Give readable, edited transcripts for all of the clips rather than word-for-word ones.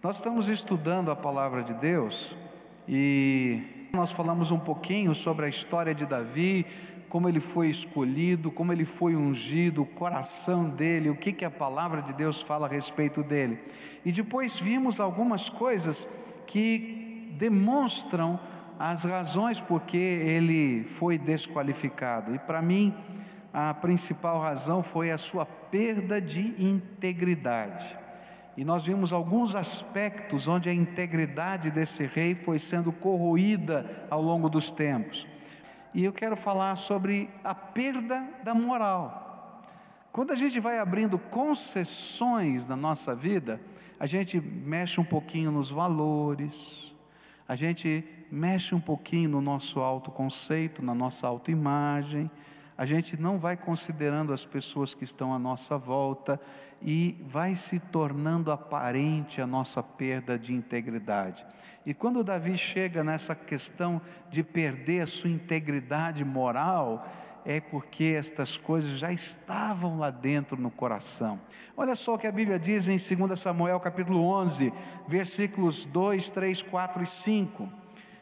Nós estamos estudando a palavra de Deus e nós falamos um pouquinho sobre a história de Davi, como ele foi escolhido, como ele foi ungido, o coração dele, o que a palavra de Deus fala a respeito dele. E depois vimos algumas coisas que demonstram as razões por que ele foi desqualificado. E para mim, a principal razão foi a sua perda de integridade. E nós vimos alguns aspectos onde a integridade desse rei foi sendo corroída ao longo dos tempos. E eu quero falar sobre a perda da moral. Quando a gente vai abrindo concessões na nossa vida, a gente mexe um pouquinho nos valores, a gente mexe um pouquinho no nosso autoconceito, na nossa autoimagem, a gente não vai considerando as pessoas que estão à nossa volta e vai se tornando aparente a nossa perda de integridade. E quando Davi chega nessa questão de perder a sua integridade moral, é porque estas coisas já estavam lá dentro no coração. Olha só o que a Bíblia diz em 2 Samuel capítulo 11, versículos 2, 3, 4 e 5.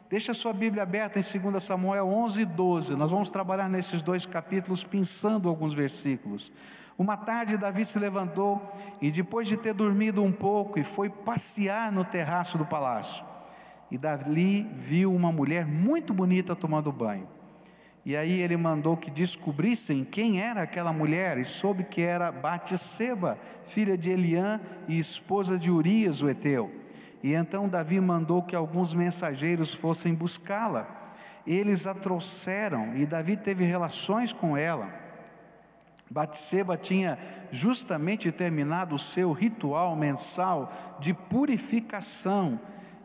Deixa a sua Bíblia aberta em 2 Samuel 11 e 12, nós vamos trabalhar nesses dois capítulos pensando alguns versículos. Uma tarde Davi se levantou e depois de ter dormido um pouco, e foi passear no terraço do palácio. E Davi viu uma mulher muito bonita tomando banho. E aí ele mandou que descobrissem quem era aquela mulher, e soube que era Batseba, filha de Eliã e esposa de Urias o Heteu. E então Davi mandou que alguns mensageiros fossem buscá-la. Eles a trouxeram e Davi teve relações com ela. Batseba tinha justamente terminado o seu ritual mensal de purificação,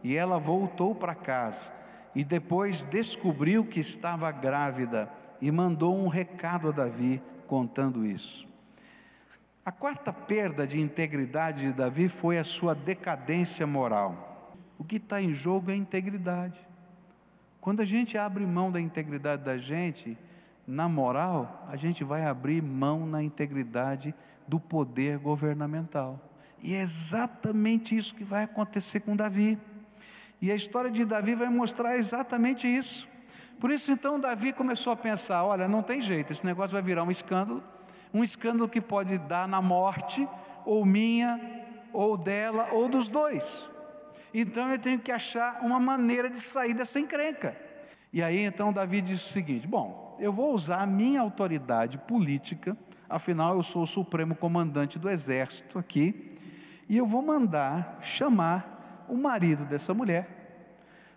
e ela voltou para casa e depois descobriu que estava grávida e mandou um recado a Davi contando isso. A quarta perda de integridade de Davi foi a sua decadência moral. O que está em jogo é a integridade. Quando a gente abre mão da integridade da gente, na moral, a gente vai abrir mão na integridade do poder governamental. E é exatamente isso que vai acontecer com Davi. E a história de Davi vai mostrar exatamente isso. Por isso então Davi começou a pensar, olha, não tem jeito, esse negócio vai virar um escândalo que pode dar na morte, ou minha, ou dela, ou dos dois. Então eu tenho que achar uma maneira de sair dessa encrenca. E aí então Davi disse o seguinte: bom, eu vou usar a minha autoridade política, afinal eu sou o supremo comandante do exército aqui, e eu vou mandar chamar o marido dessa mulher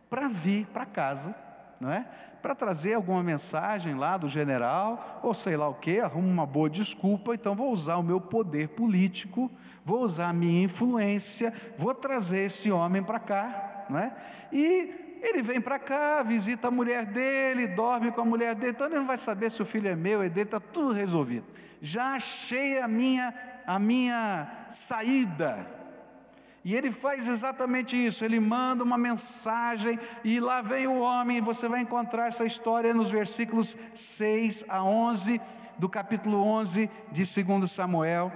para vir para casa, não é? Para trazer alguma mensagem lá do general, ou sei lá o que, arrumo uma boa desculpa. Então vou usar o meu poder político, vou usar a minha influência, vou trazer esse homem para cá, não é? E ele vem para cá, visita a mulher dele, dorme com a mulher dele, então ele não vai saber se o filho é meu, é dele, está tudo resolvido. Já achei a minha saída. E ele faz exatamente isso, ele manda uma mensagem, e lá vem o homem, e você vai encontrar essa história nos versículos 6 a 11, do capítulo 11 de 2 Samuel,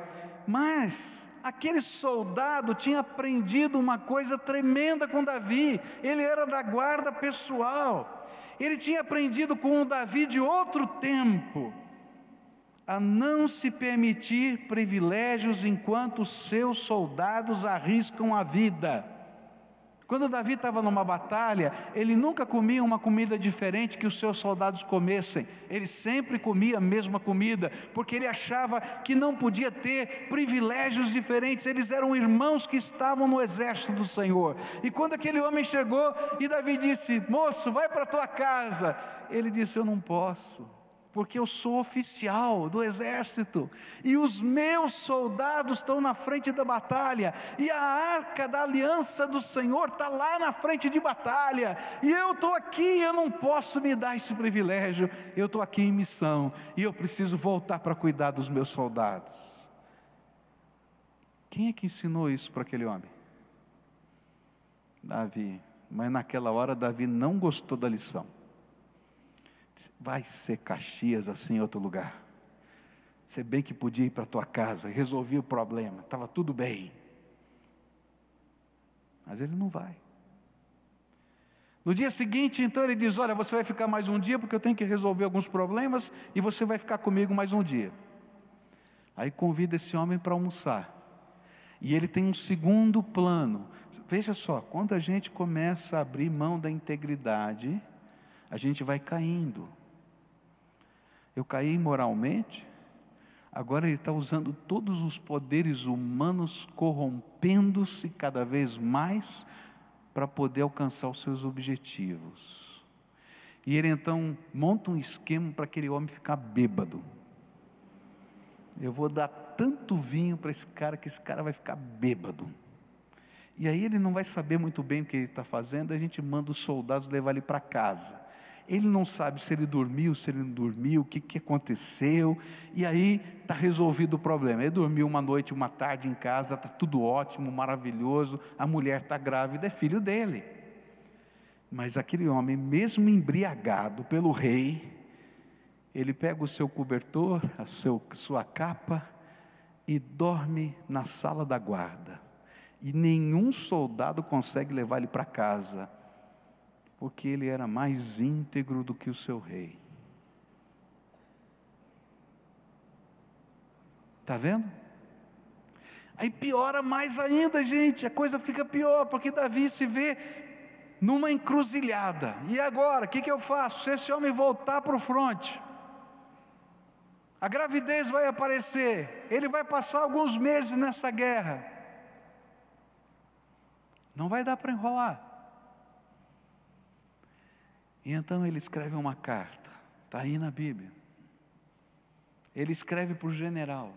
mas aquele soldado tinha aprendido uma coisa tremenda com Davi, ele era da guarda pessoal, ele tinha aprendido com o Davi de outro tempo, a não se permitir privilégios enquanto seus soldados arriscam a vida. Quando Davi estava numa batalha, ele nunca comia uma comida diferente que os seus soldados comessem, ele sempre comia a mesma comida, porque ele achava que não podia ter privilégios diferentes, eles eram irmãos que estavam no exército do Senhor. E quando aquele homem chegou e Davi disse: moço, vai para a tua casa, ele disse: eu não posso, porque eu sou oficial do exército, e os meus soldados estão na frente da batalha, e a arca da aliança do Senhor está lá na frente de batalha, e eu estou aqui, eu não posso me dar esse privilégio, eu estou aqui em missão, e eu preciso voltar para cuidar dos meus soldados. Quem é que ensinou isso para aquele homem? Davi. Mas naquela hora Davi não gostou da lição. Vai ser Caxias assim em outro lugar. Você bem que podia ir para a tua casa, resolvi o problema, estava tudo bem. Mas ele não vai. No dia seguinte, então, ele diz: olha, você vai ficar mais um dia, porque eu tenho que resolver alguns problemas, e você vai ficar comigo mais um dia. Aí convida esse homem para almoçar. E ele tem um segundo plano. Veja só, quando a gente começa a abrir mão da integridade, a gente vai caindo. Eu caí moralmente, agora ele está usando todos os poderes humanos, corrompendo-se cada vez mais, para poder alcançar os seus objetivos. E ele então monta um esquema para aquele homem ficar bêbado. Eu vou dar tanto vinho para esse cara, que esse cara vai ficar bêbado. E aí ele não vai saber muito bem o que ele está fazendo, a gente manda os soldados levar ele para casa. Ele não sabe se ele dormiu, se ele não dormiu, o que aconteceu, e aí está resolvido o problema. Ele dormiu uma noite, uma tarde em casa, está tudo ótimo, maravilhoso, a mulher está grávida, é filho dele. Mas aquele homem, mesmo embriagado pelo rei, ele pega o seu cobertor, sua capa, e dorme na sala da guarda. E nenhum soldado consegue levar ele para casa, porque ele era mais íntegro do que o seu rei. Está vendo? Aí piora mais ainda, gente, a coisa fica pior, porque Davi se vê numa encruzilhada. E agora, o que eu faço? Se esse homem voltar para o fronte, a gravidez vai aparecer, ele vai passar alguns meses nessa guerra, não vai dar para enrolar. E então ele escreve uma carta, está aí na Bíblia. Ele escreve para o general: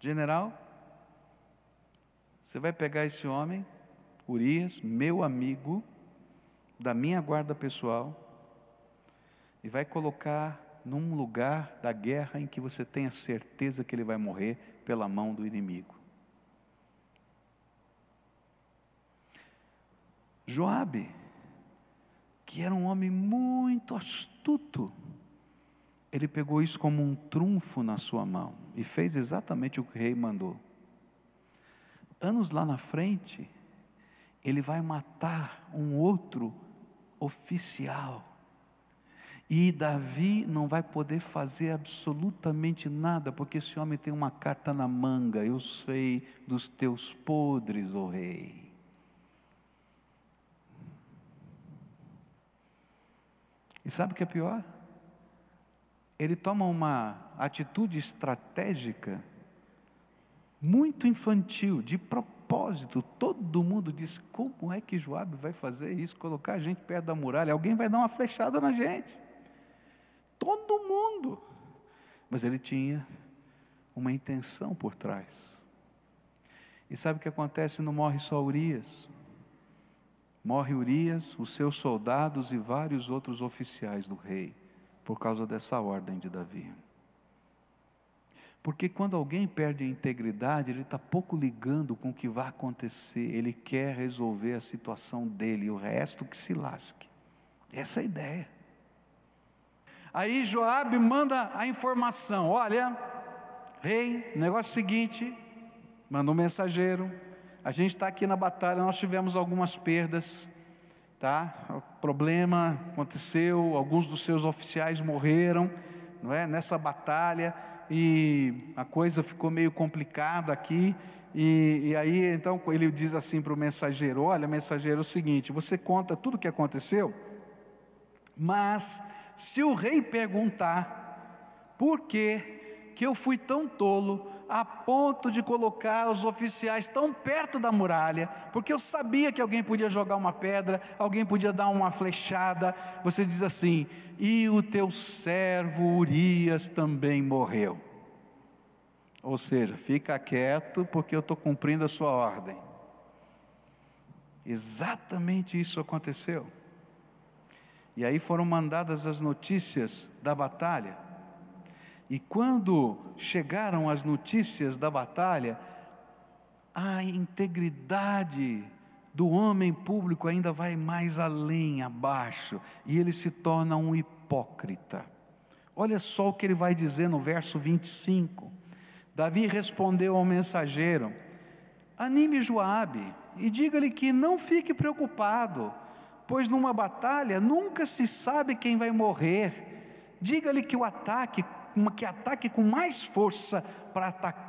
general, você vai pegar esse homem, Urias, meu amigo, da minha guarda pessoal, e vai colocar num lugar da guerra em que você tenha certeza que ele vai morrer pela mão do inimigo. Joabe, que era um homem muito astuto, ele pegou isso como um trunfo na sua mão e fez exatamente o que o rei mandou. Anos lá na frente, ele vai matar um outro oficial, e Davi não vai poder fazer absolutamente nada, porque esse homem tem uma carta na manga: eu sei dos teus podres, ó rei. E sabe o que é pior? Ele toma uma atitude estratégica muito infantil, de propósito. Todo mundo diz: como é que Joabe vai fazer isso? Colocar a gente perto da muralha, alguém vai dar uma flechada na gente. Todo mundo. Mas ele tinha uma intenção por trás. E sabe o que acontece? Não morre só Urias. Morre Urias, os seus soldados e vários outros oficiais do rei, por causa dessa ordem de Davi. Porque quando alguém perde a integridade, ele está pouco ligando com o que vai acontecer, ele quer resolver a situação dele, e o resto que se lasque. Essa é a ideia. Aí Joabe manda a informação: olha, rei, negócio seguinte, manda um mensageiro, a gente está aqui na batalha, nós tivemos algumas perdas, tá? O problema aconteceu, alguns dos seus oficiais morreram, não é? Nessa batalha, e a coisa ficou meio complicada aqui, e aí então ele diz assim para o mensageiro: olha, mensageiro, é o seguinte, você conta tudo o que aconteceu, mas se o rei perguntar por que eu fui tão tolo a ponto de colocar os oficiais tão perto da muralha, porque eu sabia que alguém podia jogar uma pedra, alguém podia dar uma flechada, você diz assim: e o teu servo Urias também morreu. Ou seja, fica quieto, porque eu estou cumprindo a sua ordem. Exatamente isso aconteceu. E aí foram mandadas as notícias da batalha. E quando chegaram as notícias da batalha, a integridade do homem público ainda vai mais além, abaixo, e ele se torna um hipócrita. Olha só o que ele vai dizer no verso 25. Davi respondeu ao mensageiro: anime Joabe e diga-lhe que não fique preocupado, pois numa batalha nunca se sabe quem vai morrer. Diga-lhe que ataque com mais força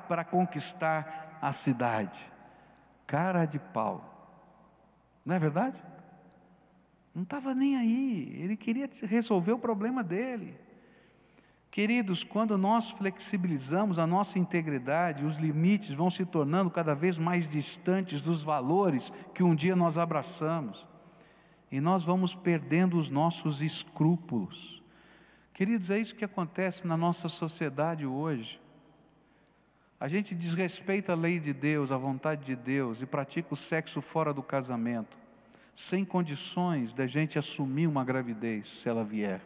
para conquistar a cidade. Cara de pau, não é verdade? Não estava nem aí, ele queria resolver o problema dele. Queridos, quando nós flexibilizamos a nossa integridade, os limites vão se tornando cada vez mais distantes dos valores que um dia nós abraçamos, e nós vamos perdendo os nossos escrúpulos. Queridos, é isso que acontece na nossa sociedade hoje. A gente desrespeita a lei de Deus, a vontade de Deus, e pratica o sexo fora do casamento, sem condições da gente assumir uma gravidez, se ela vier.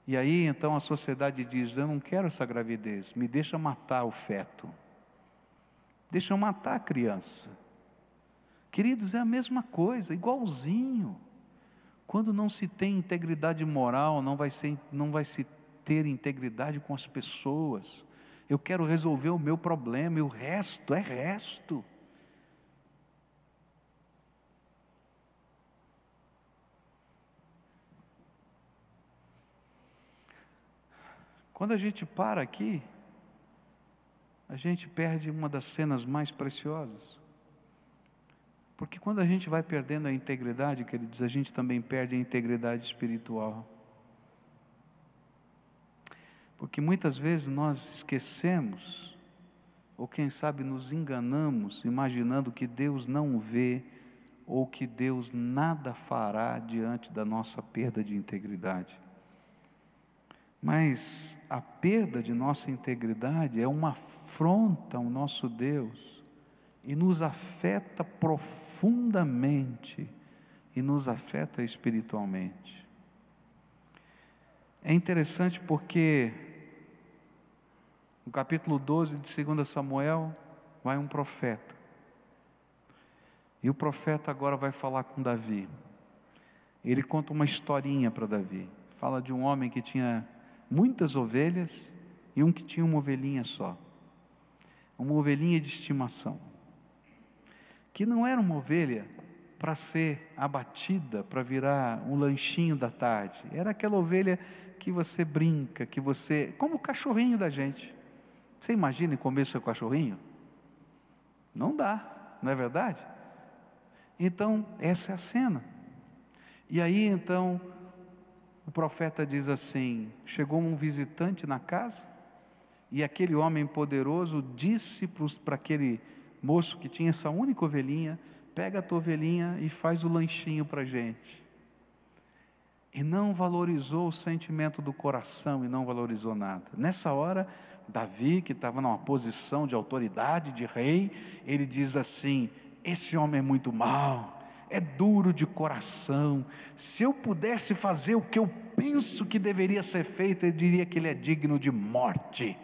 E aí então a sociedade diz: eu não quero essa gravidez, me deixa matar o feto, deixa eu matar a criança. Queridos, é a mesma coisa, igualzinho. Quando não se tem integridade moral, não vai se ter integridade com as pessoas. Eu quero resolver o meu problema, e o resto é resto. Quando a gente para aqui, a gente perde uma das cenas mais preciosas. Porque quando a gente vai perdendo a integridade, queridos, a gente também perde a integridade espiritual. Porque muitas vezes nós esquecemos, ou quem sabe nos enganamos, imaginando que Deus não vê, ou que Deus nada fará diante da nossa perda de integridade. Mas a perda de nossa integridade é uma afronta ao nosso Deus, e nos afeta profundamente, e nos afeta espiritualmente. É interessante porque no capítulo 12 de 2 Samuel vai um profeta, e o profeta agora vai falar com Davi. Ele conta uma historinha para Davi, fala de um homem que tinha muitas ovelhas, e um que tinha uma ovelhinha só, uma ovelhinha de estimação, que não era uma ovelha para ser abatida, para virar um lanchinho da tarde, era aquela ovelha que você brinca, como o cachorrinho da gente. Você imagina comer seu cachorrinho? Não dá, não é verdade? Então, essa é a cena. E aí então, o profeta diz assim: chegou um visitante na casa, e aquele homem poderoso disse para aquele moço que tinha essa única ovelhinha: pega a tua ovelhinha e faz o lanchinho para a gente. E não valorizou o sentimento do coração, e não valorizou nada. Nessa hora, Davi, que estava numa posição de autoridade, de rei, ele diz assim: esse homem é muito mau, é duro de coração. Se eu pudesse fazer o que eu penso que deveria ser feito, eu diria que ele é digno de morte,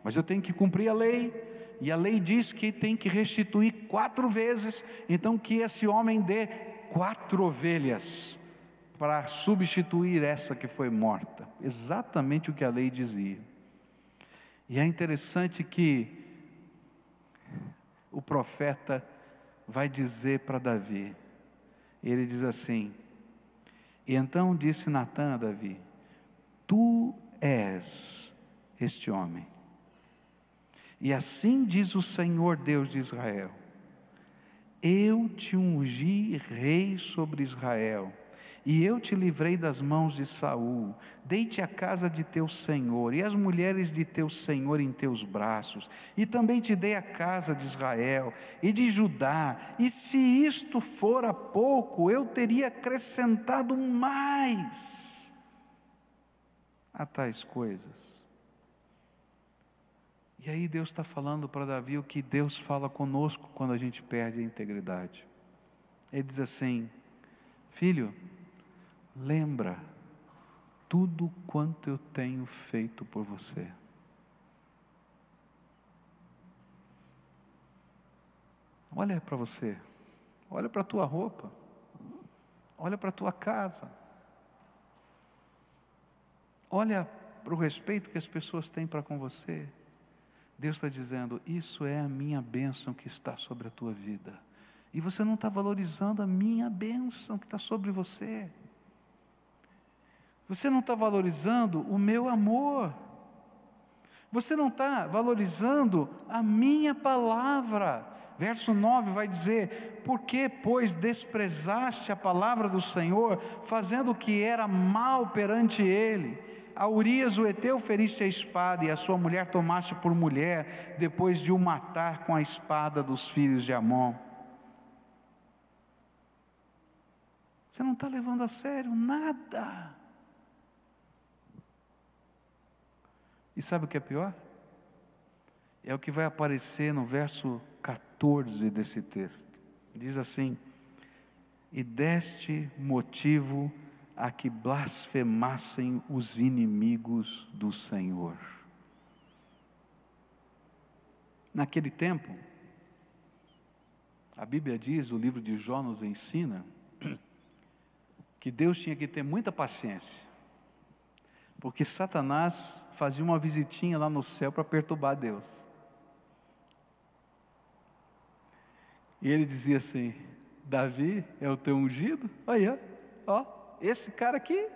mas eu tenho que cumprir a lei, e a lei diz que tem que restituir 4 vezes, então que esse homem dê 4 ovelhas, para substituir essa que foi morta, exatamente o que a lei dizia. E é interessante que o profeta vai dizer para Davi, ele diz assim: e então disse Natã a Davi: tu és este homem, e assim diz o Senhor Deus de Israel: eu te ungi rei sobre Israel, e eu te livrei das mãos de Saul, dei-te a casa de teu senhor, e as mulheres de teu senhor em teus braços, e também te dei a casa de Israel, e de Judá, e se isto fora pouco, eu teria acrescentado mais a tais coisas. E aí Deus está falando para Davi o que Deus fala conosco quando a gente perde a integridade. Ele diz assim: filho, lembra tudo quanto eu tenho feito por você. Olha para você, olha para a tua roupa, olha para a tua casa, olha para o respeito que as pessoas têm para com você. Deus está dizendo: isso é a minha bênção que está sobre a tua vida. E você não está valorizando a minha bênção que está sobre você. Você não está valorizando o meu amor. Você não está valorizando a minha palavra. Verso 9 vai dizer: por que, pois, desprezaste a palavra do Senhor, fazendo o que era mal perante Ele? A Urias o Heteu feriste a espada, e a sua mulher tomaste por mulher, depois de o matar com a espada dos filhos de Amon. Você não está levando a sério nada. E sabe o que é pior? É o que vai aparecer no verso 14 desse texto. Diz assim: e deste motivo a que blasfemassem os inimigos do Senhor. Naquele tempo, a Bíblia diz, o livro de Jó nos ensina, que Deus tinha que ter muita paciência, porque Satanás fazia uma visitinha lá no céu para perturbar Deus. E ele dizia assim: Davi é o teu ungido? Olha, ó, esse cara aqui,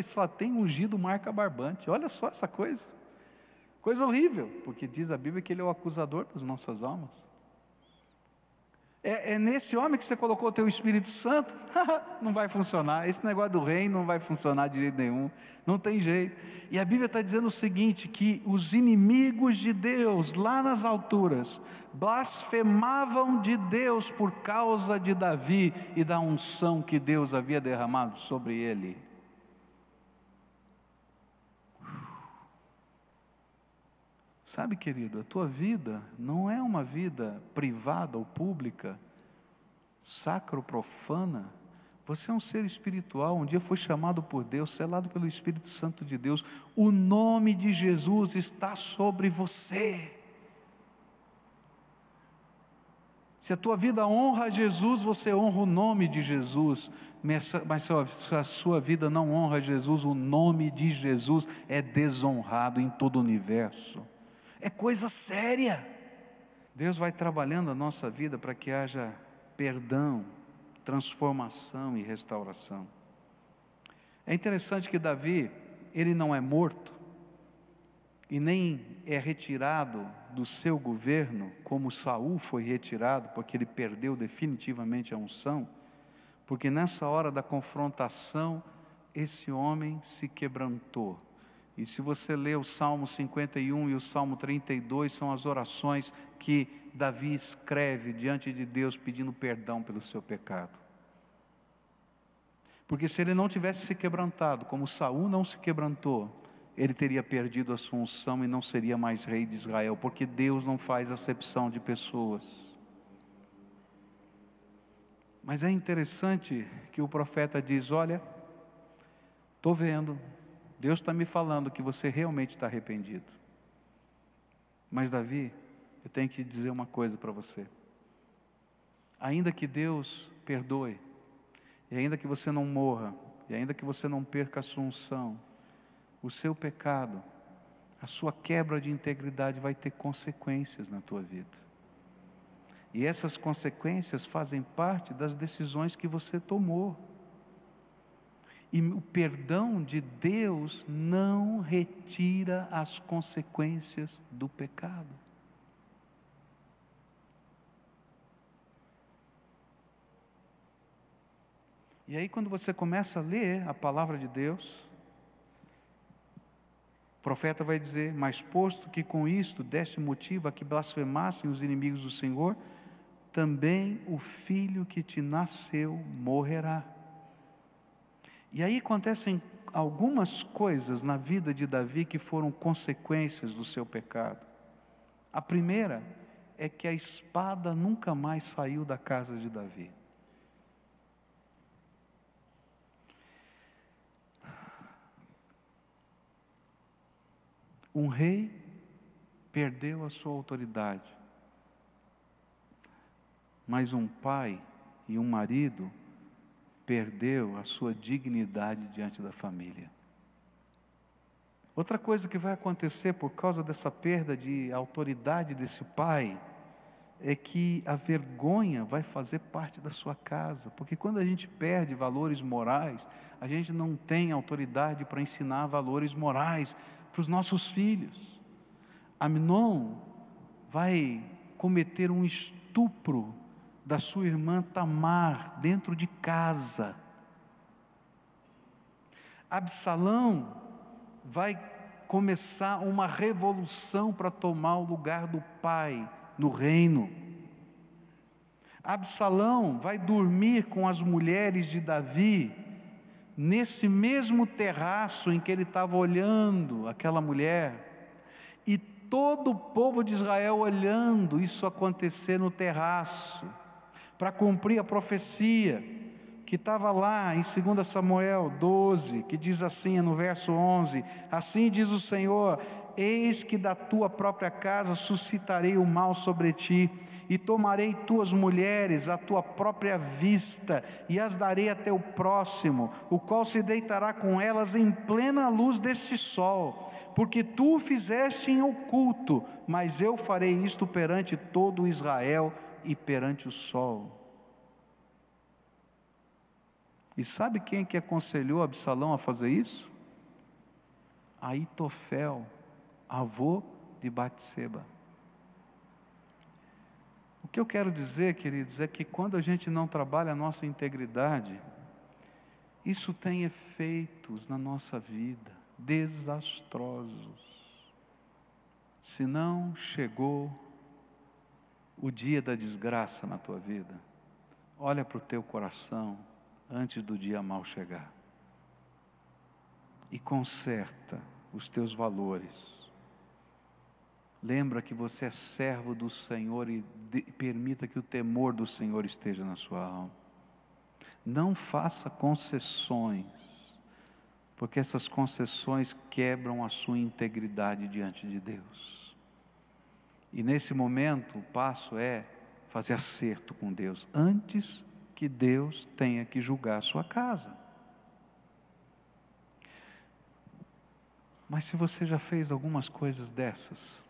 só tem ungido marca barbante. Olha só essa coisa, coisa horrível, porque diz a Bíblia que ele é o acusador das nossas almas. É nesse homem que você colocou o teu Espírito Santo? Não vai funcionar, esse negócio do reino não vai funcionar de jeito nenhum, não tem jeito. E a Bíblia está dizendo o seguinte, que os inimigos de Deus, lá nas alturas, blasfemavam de Deus por causa de Davi e da unção que Deus havia derramado sobre ele. Sabe, querido, a tua vida não é uma vida privada ou pública, sacro, profana. Você é um ser espiritual, um dia foi chamado por Deus, selado pelo Espírito Santo de Deus. O nome de Jesus está sobre você. Se a tua vida honra a Jesus, você honra o nome de Jesus. Mas se a sua vida não honra Jesus, o nome de Jesus é desonrado em todo o universo. É coisa séria. Deus vai trabalhando a nossa vida para que haja perdão, transformação e restauração. É interessante que Davi, ele não é morto e nem é retirado do seu governo, como Saul foi retirado, porque ele perdeu definitivamente a unção, porque nessa hora da confrontação, esse homem se quebrantou. E se você ler o Salmo 51 e o Salmo 32, são as orações que Davi escreve diante de Deus, pedindo perdão pelo seu pecado. Porque se ele não tivesse se quebrantado, como Saul não se quebrantou, ele teria perdido a sua unção e não seria mais rei de Israel, porque Deus não faz acepção de pessoas. Mas é interessante que o profeta diz: olha, estou vendo, Deus está me falando que você realmente está arrependido. Mas Davi, eu tenho que dizer uma coisa para você. Ainda que Deus perdoe, e ainda que você não morra, e ainda que você não perca a sua unção, o seu pecado, a sua quebra de integridade vai ter consequências na tua vida. E essas consequências fazem parte das decisões que você tomou. E o perdão de Deus não retira as consequências do pecado. E aí quando você começa a ler a palavra de Deus, o profeta vai dizer: mas posto que com isto deste motivo a que blasfemassem os inimigos do Senhor, também o filho que te nasceu morrerá. E aí acontecem algumas coisas na vida de Davi que foram consequências do seu pecado. A primeira é que a espada nunca mais saiu da casa de Davi. Um rei perdeu a sua autoridade, mas um pai e um marido perdeu a sua dignidade diante da família. Outra coisa que vai acontecer por causa dessa perda de autoridade desse pai, é que a vergonha vai fazer parte da sua casa, porque quando a gente perde valores morais, a gente não tem autoridade para ensinar valores morais para os nossos filhos. Amnon vai cometer um estupro da sua irmã Tamar dentro de casa. Absalão vai começar uma revolução para tomar o lugar do pai no reino. Absalão vai dormir com as mulheres de Davi, nesse mesmo terraço em que ele estava olhando aquela mulher, e todo o povo de Israel olhando isso acontecer no terraço, para cumprir a profecia que estava lá em 2 Samuel 12, que diz assim no verso 11: assim diz o Senhor, eis que da tua própria casa suscitarei o mal sobre ti, e tomarei tuas mulheres à tua própria vista, e as darei a teu próximo, o qual se deitará com elas em plena luz deste sol, porque tu o fizeste em oculto, mas eu farei isto perante todo Israel e perante o sol. E sabe quem que aconselhou Absalão a fazer isso? Aitofel, avô de Batseba. O que eu quero dizer, queridos, é que quando a gente não trabalha a nossa integridade, isso tem efeitos na nossa vida desastrosos. Se não chegou o dia da desgraça na tua vida, olha para o teu coração antes do dia mau chegar e conserta os teus valores. Lembra que você é servo do Senhor e permita que o temor do Senhor esteja na sua alma. Não faça concessões, porque essas concessões quebram a sua integridade diante de Deus. E nesse momento o passo é fazer acerto com Deus, antes que Deus tenha que julgar a sua casa. Mas se você já fez algumas coisas dessas,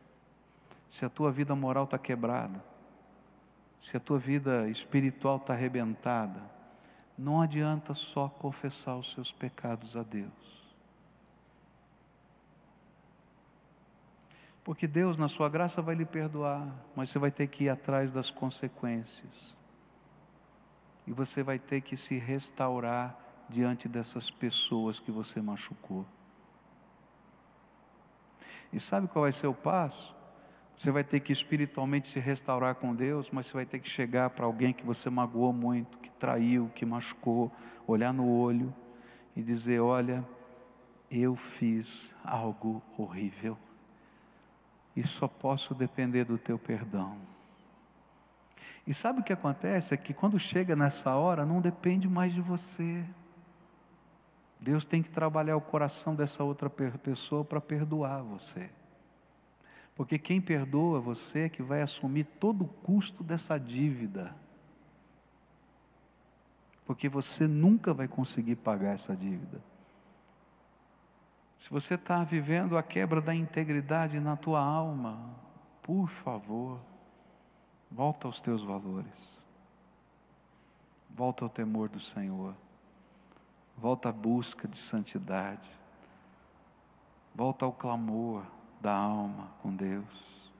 se a tua vida moral está quebrada, se a tua vida espiritual está arrebentada, não adianta só confessar os seus pecados a Deus. Porque Deus, na sua graça, vai lhe perdoar, mas você vai ter que ir atrás das consequências. E você vai ter que se restaurar diante dessas pessoas que você machucou. E sabe qual vai ser o passo? Você vai ter que espiritualmente se restaurar com Deus, mas você vai ter que chegar para alguém que você magoou muito, que traiu, que machucou, olhar no olho e dizer: olha, eu fiz algo horrível e só posso depender do teu perdão. E sabe o que acontece? É que quando chega nessa hora, não depende mais de você. Deus tem que trabalhar o coração dessa outra pessoa para perdoar você. Porque quem perdoa você é que vai assumir todo o custo dessa dívida. Porque você nunca vai conseguir pagar essa dívida. Se você está vivendo a quebra da integridade na tua alma, por favor, volta aos teus valores. Volta ao temor do Senhor. Volta à busca de santidade. Volta ao clamor da alma com Deus.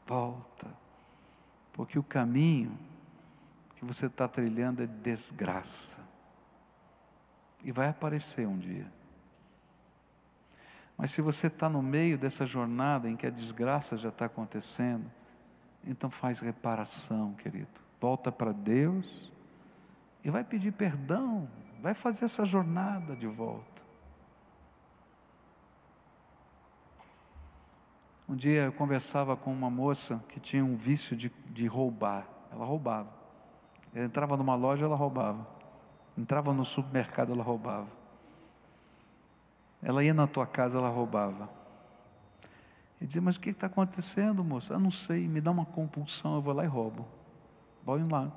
Volta. Porque o caminho que você está trilhando é desgraça. E vai aparecer um dia. Mas se você está no meio dessa jornada em que a desgraça já está acontecendo, então faz reparação, querido. Volta para Deus e vai pedir perdão. Vai fazer essa jornada de volta. Um dia eu conversava com uma moça que tinha um vício de roubar. Ela roubava. Ela entrava numa loja, ela roubava. Entrava no supermercado, ela roubava. Ela ia na tua casa, ela roubava. Eu dizia: mas o que está acontecendo, moça? Eu não sei, me dá uma compulsão, eu vou lá e roubo. Vou lá.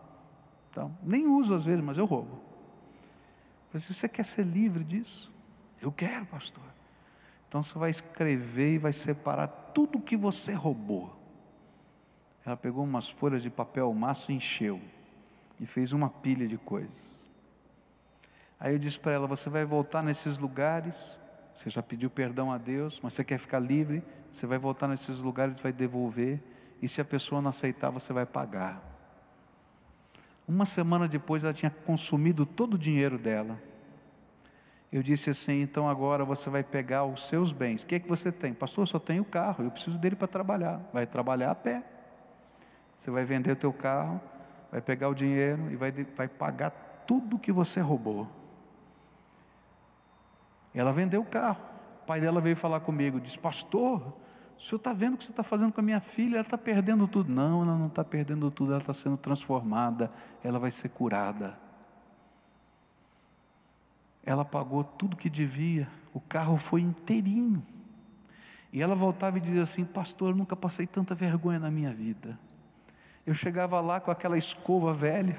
Então, nem uso às vezes, mas eu roubo. Eu disse: você quer ser livre disso? Eu quero, pastor. Então você vai escrever e vai separar tudo que você roubou. Ela pegou umas folhas de papel maço e encheu, e fez uma pilha de coisas. Aí eu disse para ela: você vai voltar nesses lugares, você já pediu perdão a Deus, mas você quer ficar livre, você vai voltar nesses lugares, vai devolver, e se a pessoa não aceitar, você vai pagar. Uma semana depois ela tinha consumido todo o dinheiro dela. Eu disse assim: então agora você vai pegar os seus bens. O que é que você tem? Pastor, eu só tenho o carro, eu preciso dele para trabalhar. Vai trabalhar a pé. Você vai vender o teu carro, vai pegar o dinheiro e vai pagar tudo que você roubou. Ela vendeu o carro. O pai dela veio falar comigo, disse: pastor, o senhor está vendo o que você está fazendo com a minha filha? Ela está perdendo tudo. Não, ela não está perdendo tudo, ela está sendo transformada, ela vai ser curada. Ela pagou tudo que devia, o carro foi inteirinho. E ela voltava e dizia assim: pastor, eu nunca passei tanta vergonha na minha vida. Eu chegava lá com aquela escova velha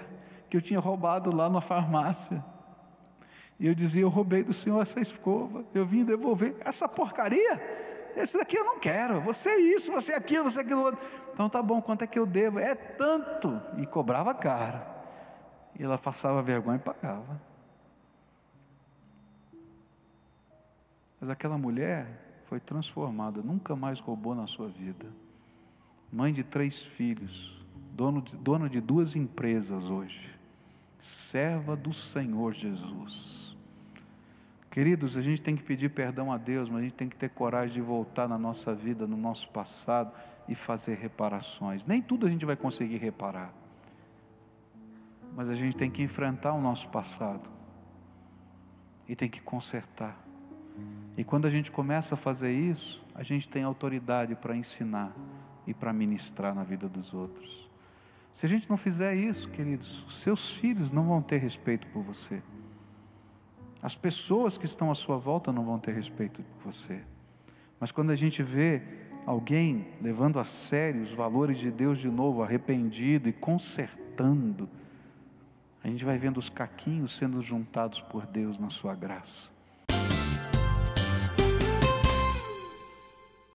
que eu tinha roubado lá na farmácia. E eu dizia: eu roubei do senhor essa escova, eu vim devolver essa porcaria. Esse daqui eu não quero, você é isso, você é aquilo, você é aquilo outro. Então tá bom, quanto é que eu devo? É tanto. E cobrava caro. E ela passava vergonha e pagava. Mas aquela mulher foi transformada, nunca mais roubou na sua vida. Mãe de 3 filhos, dona de 2 empresas hoje, serva do Senhor Jesus. Queridos, a gente tem que pedir perdão a Deus, mas a gente tem que ter coragem de voltar na nossa vida, no nosso passado e fazer reparações. Nem tudo a gente vai conseguir reparar, mas a gente tem que enfrentar o nosso passado e tem que consertar. E quando a gente começa a fazer isso, a gente tem autoridade para ensinar e para ministrar na vida dos outros. Se a gente não fizer isso, queridos, os seus filhos não vão ter respeito por você. As pessoas que estão à sua volta não vão ter respeito por você. Mas quando a gente vê alguém levando a sério os valores de Deus de novo, arrependido e consertando, a gente vai vendo os caquinhos sendo juntados por Deus na sua graça.